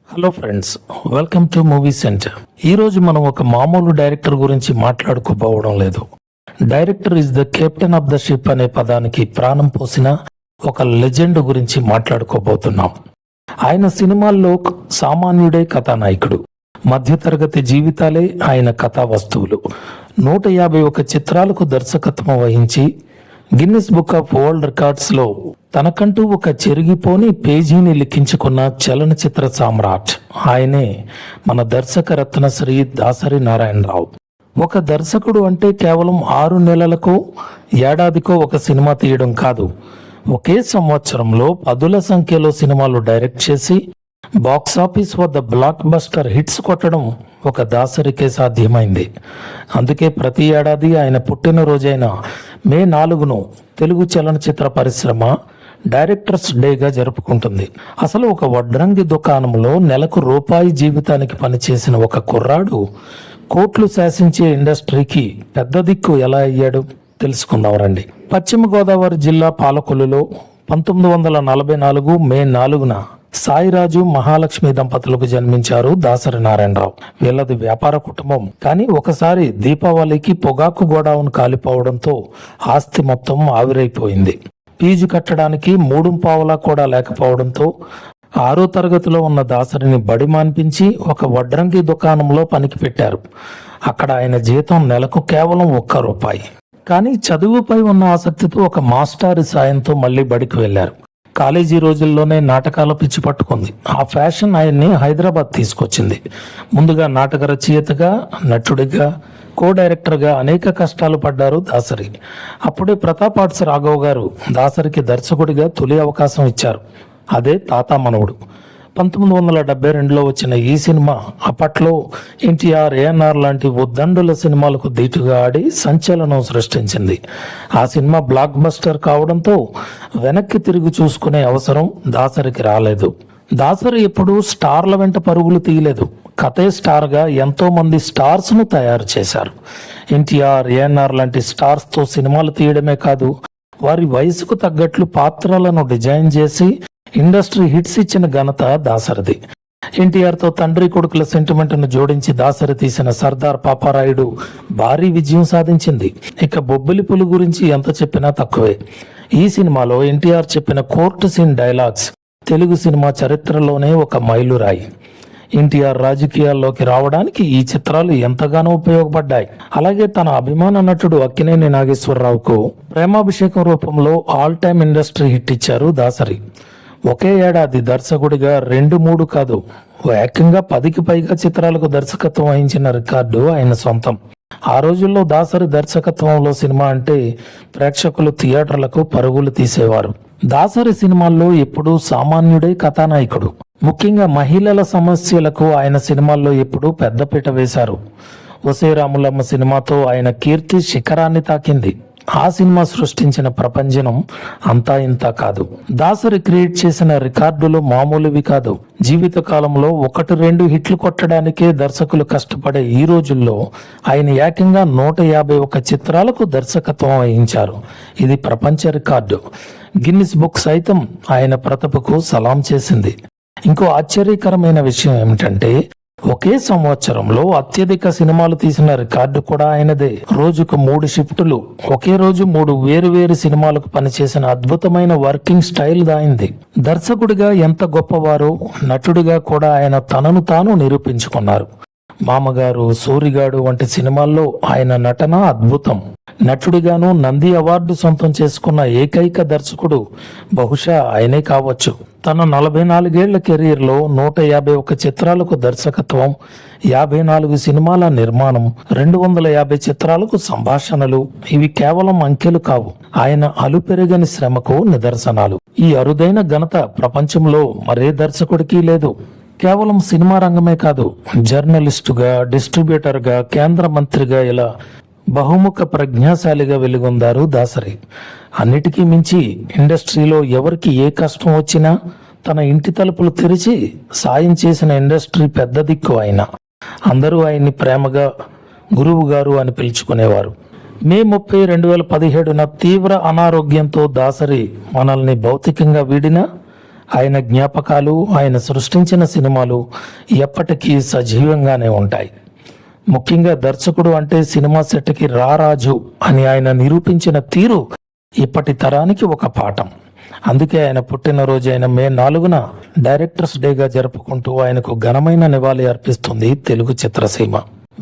Hello friends, welcome to movie centre. ఈరోజు మనం ఒక మామూలు డైరెక్టర్ గురించి మాట్లాడుకోపోవడం లేదు. Director is the captain of the ship అనే పదానికి ప్రాణం పోసిన ఒక లెజెండ్ గురించి మాట్లాడుకోబోతున్నాం. ఆయన సినిమాల్లో సామాన్యుడే కథానాయకుడు. మధ్యతరగతి జీవితాలే ఆయన కథా వస్తువులు. 151 చిత్రాలకు దర్శకత్వం వహించి Guinness book of world records లో తనకంటూ ఒక చెరిగిపోని పేజీని లిఖించుకున్న చలనచిత్ర సామ్రాట్ ఆయనే మన దర్శక రత్న శ్రీ దాసరి నారాయణరావు. ఒక దర్శకుడు అంటే కేవలం 6 నెలలకో ఏడాదికో ఒక సినిమా తీయడం కాదు. ఒకే సంవత్సరంలో పదుల సంఖ్యలో సినిమాలు డైరెక్ట్ చేసి బాక్సాఫీస్ వద్ద బ్లాక్ బస్టర్ హిట్స్ కొట్టడం ఒక దాసరికే సాధ్యమైంది. అందుకే ప్రతి ఏడాది ఆయన పుట్టినరోజైన మే 4ను తెలుగు చలనచిత్ర పరిశ్రమ డైరెక్టర్స్ డేగా జరుపుకుంటుంది. అసలు ఒక వడ్రంగి దుకాణంలో నెలకు రూపాయి జీవితానికి పనిచేసిన ఒక కుర్రాడు కోట్లు శాసించే ఇండస్ట్రీకి పెద్ద దిక్కు ఎలా అయ్యాడు తెలుసుకుందాం రండి. పశ్చిమ గోదావరి జిల్లా పాలకొల్లులో 1944 మే 4న సాయిరాజు మహాలక్ష్మి దంపతులకు జన్మించారు దాసరి నారాయణరావు. వీళ్ళది వ్యాపార కుటుంబం. కానీ ఒకసారి దీపావళికి పొగాకు గోడౌన్ కాలిపోవడంతో ఆస్తి మొత్తం ఆవిరైపోయింది. ఫీజు కట్టడానికి 3 పావలా కూడా లేకపోవడంతో 6వ తరగతిలో ఉన్న దాసరిని బడి మాన్పించి ఒక వడ్రంగి దుకాణంలో పనికి పెట్టారు. అక్కడ ఆయన జీతం నెలకు కేవలం 1 రూపాయి. కానీ చదువుపై ఉన్న ఆసక్తితో ఒక మాస్టారి సాయంతో మళ్లీ బడికి వెళ్లారు. కాలేజీ రోజుల్లోనే నాటకాల పిచ్చి పట్టుకుంది. ఆ ఫ్యాషన్ ఆయన్ని హైదరాబాద్ తీసుకొచ్చింది. ముందుగా నాటక రచయితగా, నటుడిగా, కో డైరెక్టర్గా అనేక కష్టాలు పడ్డారు దాసరి. అప్పుడే ప్రతాపాట్స్ రాఘవ్ గారు దాసరికి దర్శకుడిగా తొలి అవకాశం ఇచ్చారు. అదే తాతా మనవుడు. 1972లో వచ్చిన ఈ సినిమా అప్పట్లో ఎన్టీఆర్, ఏఎన్ఆర్ లాంటి ఉద్దండుల సినిమాలకు ధీటుగా ఆడి సంచలనం సృష్టించింది. ఆ సినిమా బ్లాక్ బస్టర్ కావడంతో వెనక్కి తిరిగి చూసుకునే అవసరం దాసరికి రాలేదు. దాసరి ఎప్పుడూ స్టార్ల వెంట పరుగులు తీయలేదు. కథే స్టార్గా ఎంతో మంది స్టార్స్ ను తయారు చేశారు. ఎన్టీఆర్, ఏఎన్ఆర్ లాంటి స్టార్స్ తో సినిమాలు తీయడమే కాదు, వారి వయసుకు తగ్గట్లు పాత్రలను డిజైన్ చేసి ఇండస్ట్రీ హిట్స్ ఇచ్చిన ఘనత దాసరిది. ఎన్టీఆర్ తో తండ్రి కొడుకుల సెంటిమెంట్ ను జోడించి దాసరి తీసిన సర్దార్ పాపారాయుడు భారీ విజయం సాధించింది. ఇక బొబ్బిలి పులి గురించి ఎంత చెప్పినా తక్కువే. ఈ సినిమాలో ఎన్టీఆర్ చెప్పిన కోర్టు సీన్ డైలాగ్స్ తెలుగు సినిమా చరిత్రలోనే ఒక మైలురాయి. ఎన్టీఆర్ రాజకీయాల్లోకి రావడానికి ఈ చిత్రాలు ఎంతగానో ఉపయోగపడ్డాయి. అలాగే తన అభిమాన నటుడు అక్కినేని నాగేశ్వరరావుకు ప్రేమాభిషేకం రూపంలో ఆల్ టైమ్ ఇండస్ట్రీ హిట్ ఇచ్చారు దాసరి. ఒకే ఏడాది దర్శకుడిగా 2-3 కాదు, ఏకంగా 10కి పైగా చిత్రాలకు దర్శకత్వం వహించిన రికార్డు ఆయన సొంతం. ఆ రోజుల్లో దాసరి దర్శకత్వంలో సినిమా అంటే ప్రేక్షకులు థియేటర్లకు పరుగులు తీసేవారు. దాసరి సినిమాల్లో ఎప్పుడూ సామాన్యుడే కథానాయకుడు. ముఖ్యంగా మహిళల సమస్యలకు ఆయన సినిమాల్లో ఎప్పుడూ పెద్దపీట వేశారు. ఒసే రాములమ్మ సినిమాతో ఆయన కీర్తి శిఖరాన్ని తాకింది. ఆ సినిమా సృష్టించిన ప్రపంచం అంతా ఇంత కాదు. దాసరి క్రియేట్ చేసిన రికార్డులు మామూలువి కాదు. జీవిత కాలంలో 1-2 హిట్లు కొట్టడానికే దర్శకులు కష్టపడే ఈ రోజుల్లో ఆయన ఏకంగా 151 చిత్రాలకు దర్శకత్వం వహించారు. ఇది ప్రపంచ రికార్డు. గిన్నిస్ బుక్ సైతం ఆయన ప్రతిభకు సలాం చేసింది. ఇంకో ఆశ్చర్యకరమైన విషయం ఏమిటంటే ఒకే సంవత్సరంలో అత్యధిక సినిమాలు తీసిన రికార్డు కూడా ఆయనదే. రోజుకు 3 షిఫ్టులు, ఒకే రోజు 3 వేరు సినిమాలకు పనిచేసిన అద్భుతమైన వర్కింగ్ స్టైల్ దాయింది. దర్శకుడిగా ఎంత గొప్పవారో నటుడిగా కూడా ఆయన తనను తాను నిరూపించుకున్నారు. మామగారు, సూరిగాడు వంటి సినిమాల్లో ఆయన నటన అద్భుతం. నటుడిగాను నంది అవార్డు సొంతం చేసుకున్న ఏకైక దర్శకుడు బహుశా ఆయనే కావచ్చు. తన 44 ఏళ్ల కెరీర్ లో 151 చిత్రాలకు దర్శకత్వం, 54 సినిమాల నిర్మాణం, 250 చిత్రాలకు సంభాషణలు, ఇవి కేవలం అంకెలు కావు, ఆయన అలుపెరగని శ్రమకు నిదర్శనాలు. ఈ అరుదైన ఘనత ప్రపంచంలో మరే దర్శకుడికి లేదు. కేవలం సినిమా రంగమే కాదు, జర్నలిస్టుగా, డిస్ట్రిబ్యూటర్గా, కేంద్ర మంత్రిగా ఇలా బహుముఖ ప్రజ్ఞాశాలిగా వెలుగొందారు దాసరి. అన్నిటికీ మించి ఇండస్ట్రీలో ఎవరికి ఏ కష్టం వచ్చినా తన ఇంటి తలుపులు తెరిచి సాయం చేసిన ఇండస్ట్రీ పెద్ద దిక్కు ఆయన. అందరూ ఆయన్ని ప్రేమగా గురువు గారు అని పిలుచుకునేవారు. మే 30, 2017న తీవ్ర అనారోగ్యంతో దాసరి మనల్ని భౌతికంగా వీడినా ఆయన జ్ఞాపకాలు, ఆయన సృష్టించిన సినిమాలు ఎప్పటికీ సజీవంగానే ఉంటాయి. ముఖ్యంగా దర్శకుడు అంటే సినిమా సెట్కి రారాజు అని ఆయన నిరూపించిన తీరు ఇప్పటి తరానికి ఒక పాఠం. అందుకే ఆయన పుట్టినరోజు అయిన మే 4న డైరెక్టర్స్ డేగా జరుపుకుంటూ ఆయనకు ఘనమైన నివాళి అర్పిస్తుంది తెలుగు చిత్రసీమ.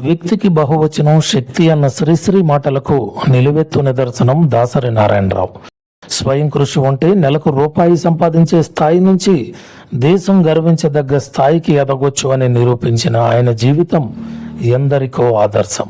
వ్యక్తికి బహువచనం శక్తి అన్న శ్రీశ్రీ మాటలకు నిలువెత్తు నిదర్శనం దాసరి నారాయణరావు. స్వయం కృషి ఉంటే నెలకు రూపాయి సంపాదించే స్థాయి నుంచి దేశం గర్వించదగ్గ స్థాయికి ఎదగొచ్చు అని నిరూపించిన ఆయన జీవితం ఎందరికో ఆదర్శం.